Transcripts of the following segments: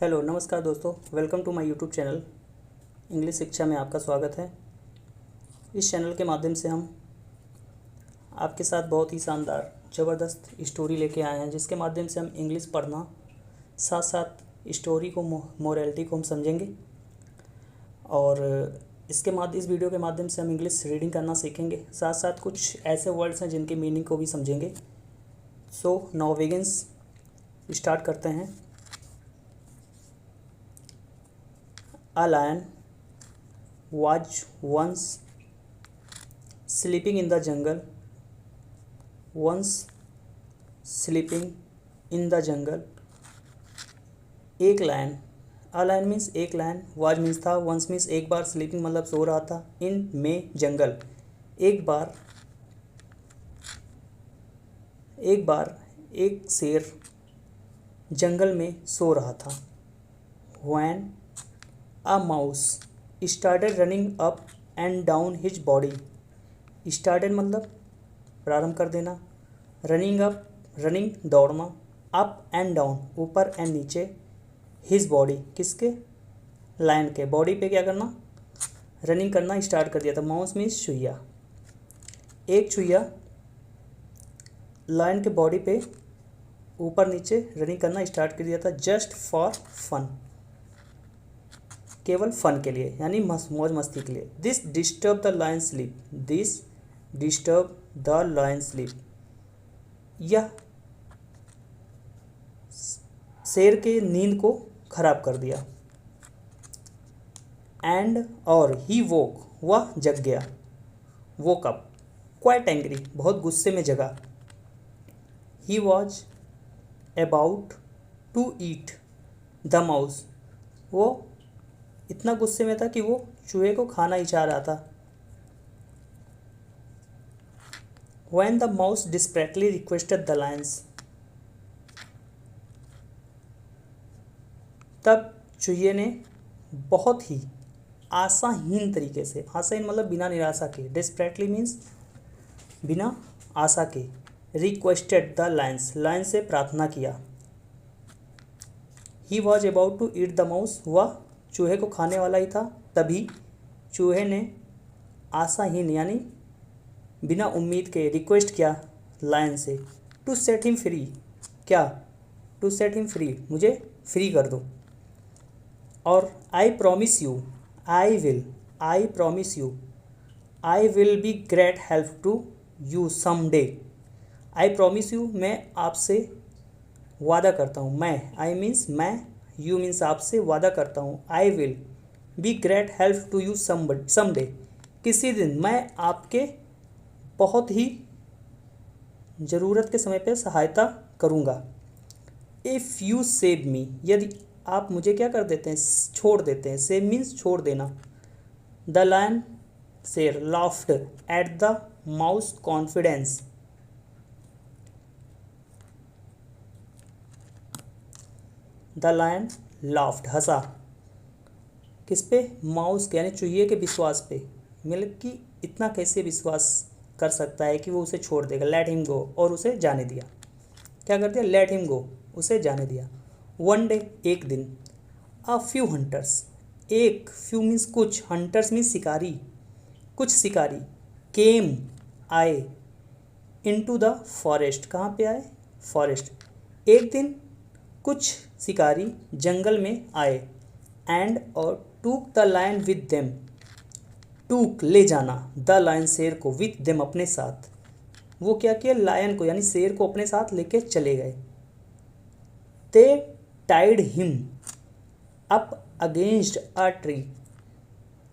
Hello नमस्कार दोस्तों, welcome to my YouTube channel. English शिक्षा में आपका स्वागत है। इस चैनल के माध्यम से हम आपके साथ बहुत ही शानदार ज़बरदस्त स्टोरी लेके आए हैं, जिसके माध्यम से हम इंग्लिश पढ़ना साथ साथ स्टोरी को मोरालिटी को हम समझेंगे। और इस वीडियो के माध्यम से हम इंग्लिश रीडिंग करना सीखेंगे, साथ साथ कुछ ऐसे वर्ड्स हैं जिनके मीनिंग को भी समझेंगे। सो नाउ बिगिंस, स्टार्ट करते हैं। A lion was once sleeping in the jungle. Once sleeping in the jungle. एक लायन, a lion मीन्स एक लायन, was मीन्स था, once मीन्स एक बार, sleeping मतलब सो रहा था, in में जंगल, एक बार एक शेर जंगल में सो रहा था। When A mouse started running up and down his body. Started मतलब प्रारंभ कर देना, running up running दौड़ना, up and down ऊपर and नीचे, his body किसके, लायन के बॉडी पे क्या करना, रनिंग करना स्टार्ट कर दिया था। माउस मीन्स चूहिया, एक चूहिया लायन के बॉडी पे ऊपर नीचे रनिंग करना स्टार्ट कर दिया था। जस्ट फॉर फन, केवल फन के लिए, यानी मौज मस्ती के लिए। This disturb the lion sleep, this disturb the lion sleep, यह शेर के नींद को खराब कर दिया। एंड और ही वोक, वह जग गया, वोक अप, क्वाइट एंग्री बहुत गुस्से में जगा। He was about to eat the mouse, वो इतना गुस्से में था कि वो चूहे को खाना ही चाह रहा था। When the mouse desperately requested the lions, तब चूहे ने बहुत ही आशाहीन तरीके से, आशाहीन मतलब बिना निराशा के, desperately मीन्स बिना आशा के, requested the lions, लायन से प्रार्थना किया। He was about to eat the mouse, वह चूहे को खाने वाला ही था। तभी चूहे ने आशाहीन यानी बिना उम्मीद के रिक्वेस्ट किया लायन से, टू सेट हिम फ्री, क्या, टू सेट हिम फ्री, मुझे फ्री कर दो। और I promise you, I promise you, I will be great help to you some day. I promise you, मैं आपसे वादा करता हूँ, मैं, आई मीन्स मैं, यू मीन्स आपसे, वादा करता हूँ, I will be great help to you some day, किसी दिन मैं आपके बहुत ही ज़रूरत के समय पे सहायता करूँगा। इफ़ यू सेव मी, यदि आप मुझे क्या कर देते हैं, छोड़ देते हैं, सेव मीन्स छोड़ देना। द लायन शेर laughed at the mouse confidence, the lion laughed हंसा, किस पे, माउस के यानी चूहिए के विश्वास पे, मतलब कि इतना कैसे विश्वास कर सकता है कि वो उसे छोड़ देगा। लेट हिम गो, और उसे जाने दिया, क्या कर दिया, लेट हिम गो, उसे जाने दिया। वन डे एक दिन, अ फ्यू हंटर्स, एक, फ्यू मीन्स कुछ, हंटर्स मीन्स शिकारी, कुछ शिकारी, केम आए, इनटू द फॉरेस्ट, कहाँ पे आए, फॉरेस्ट, एक दिन कुछ शिकारी जंगल में आए। एंड और took the lion with them, टूक ले जाना, द लायन शेर को, विद देम अपने साथ, वो क्या किया, लायन को यानी शेर को अपने साथ लेके चले गए। They tied him up against a tree,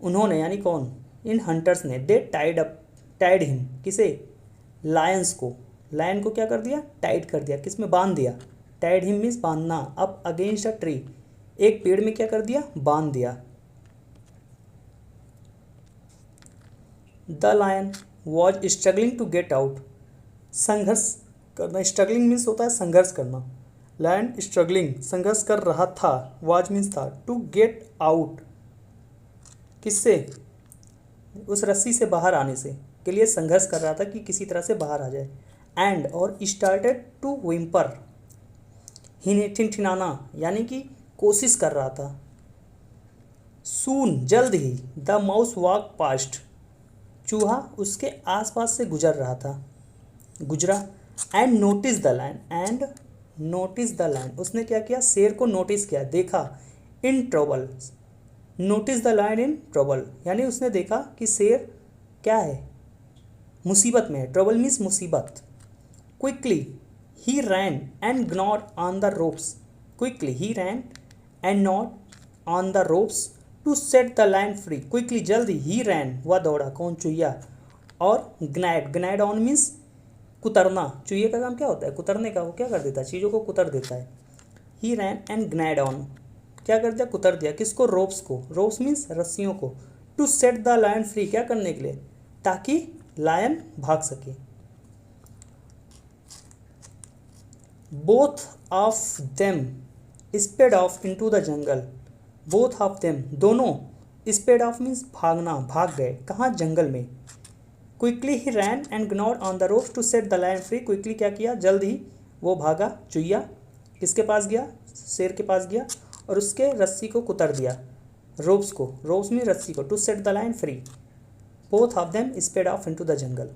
उन्होंने यानी कौन, इन हंटर्स ने, दे टाइड हिम किसे, लायंस को, लायन को क्या कर दिया, टाइड कर दिया, किस में, बांध दिया। टाइड हिम मीन्स बांधना, अप अगेंस्ट अ ट्री, एक पेड़ में क्या कर दिया, बांध दिया। The lion was struggling to get out, संघर्ष करना, स्ट्रगलिंग मीन्स होता है संघर्ष करना, लायन स्ट्रगलिंग संघर्ष कर रहा था, वॉज मीन्स था, टू गेट आउट किससे, उस रस्सी से बाहर आने से के लिए संघर्ष कर रहा था कि किसी तरह से बाहर आ जाए। एंड और स्टार्टेड टू विम्पर, ठिनठिनाना यानी कि कोशिश कर रहा था। सून जल्द ही, द माउस वॉक पास्ट, चूहा उसके आसपास से गुजर रहा था, गुजरा। And notice the lion, and notice the lion, उसने क्या किया, शेर को नोटिस किया, देखा। In trouble, notice the lion in trouble, यानी उसने देखा कि शेर क्या है, मुसीबत में है। ट्रबल मीन्स मुसीबत। क्विकली ही ran and gnawed on the ropes, quickly ही ran and gnawed on the ropes to set the lion free, quickly जल्दी, ही रैन वह दौड़ा, कौन, चुहिया, और ग्नाइड ऑन मीन्स कुतरना, चुहिए का काम क्या होता है, कुतरने का, वो क्या कर देता है, चीज़ों को कुतर देता है। ही रैन एंड ग्नाइड ऑन, क्या कर दिया, कुतर दिया, किसको, रोप्स को, रोप्स मीन्स रस्सियों को। To set the lion free, क्या करने के लिए, ताकि लायन भाग सके। Both of them sped off into the jungle, both of them, दोनों, स्पेड ऑफ मीन्स भागना, भाग गए, कहाँ, जंगल में। क्विकली ही ran and gnawed on the ropes to set the lion free, quickly क्या किया, जल्द ही वो भागा, चुहिया किसके पास गया, शेर के पास गया, और उसके रस्सी को कुतर दिया, रोप्स को, रोप्स में रस्सी को, to set the lion free. Both of them sped off into the jungle.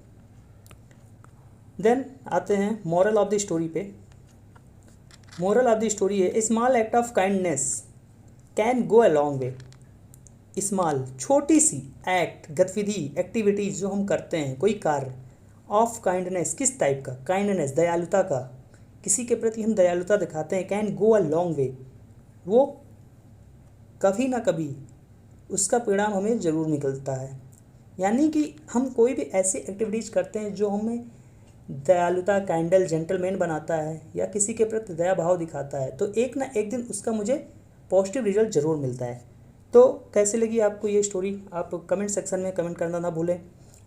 Then आते हैं मोरल ऑफ द स्टोरी पे। मोरल ऑफ द स्टोरी है, small act of kindness can go a long way. Small, छोटी सी, act, गतिविधि, activities जो हम करते हैं, कोई कार्य, ऑफ काइंडनेस, किस टाइप का, काइंडनेस, दयालुता का, किसी के प्रति हम दयालुता दिखाते हैं, कैन गो अ लॉन्ग वे, वो कभी ना कभी उसका परिणाम हमें ज़रूर निकलता है। यानी कि हम कोई भी ऐसी एक्टिविटीज़ करते हैं जो हमें दयालुता, काइंडल, जेंटलमैन बनाता है, या किसी के प्रति दया भाव दिखाता है, तो एक ना एक दिन उसका मुझे पॉजिटिव रिजल्ट ज़रूर मिलता है। तो कैसे लगी आपको ये स्टोरी, आप कमेंट सेक्शन में कमेंट करना ना भूलें,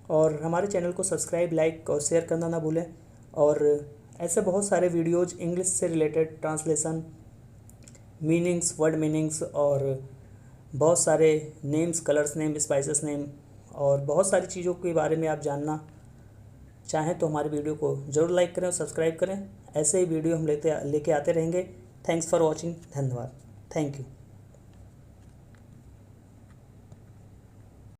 और हमारे चैनल को सब्सक्राइब, लाइक और शेयर करना ना भूलें। और ऐसे बहुत सारे वीडियोज़ इंग्लिश से related, translation, meanings, word meanings, और बहुत सारे names, colours name, spices name, और बहुत सारी चीज़ों के बारे में आप जानना चाहें तो हमारे वीडियो को ज़रूर लाइक करें और सब्सक्राइब करें। ऐसे ही वीडियो हम लेके आते रहेंगे। थैंक्स फॉर वॉचिंग, धन्यवाद, थैंक यू।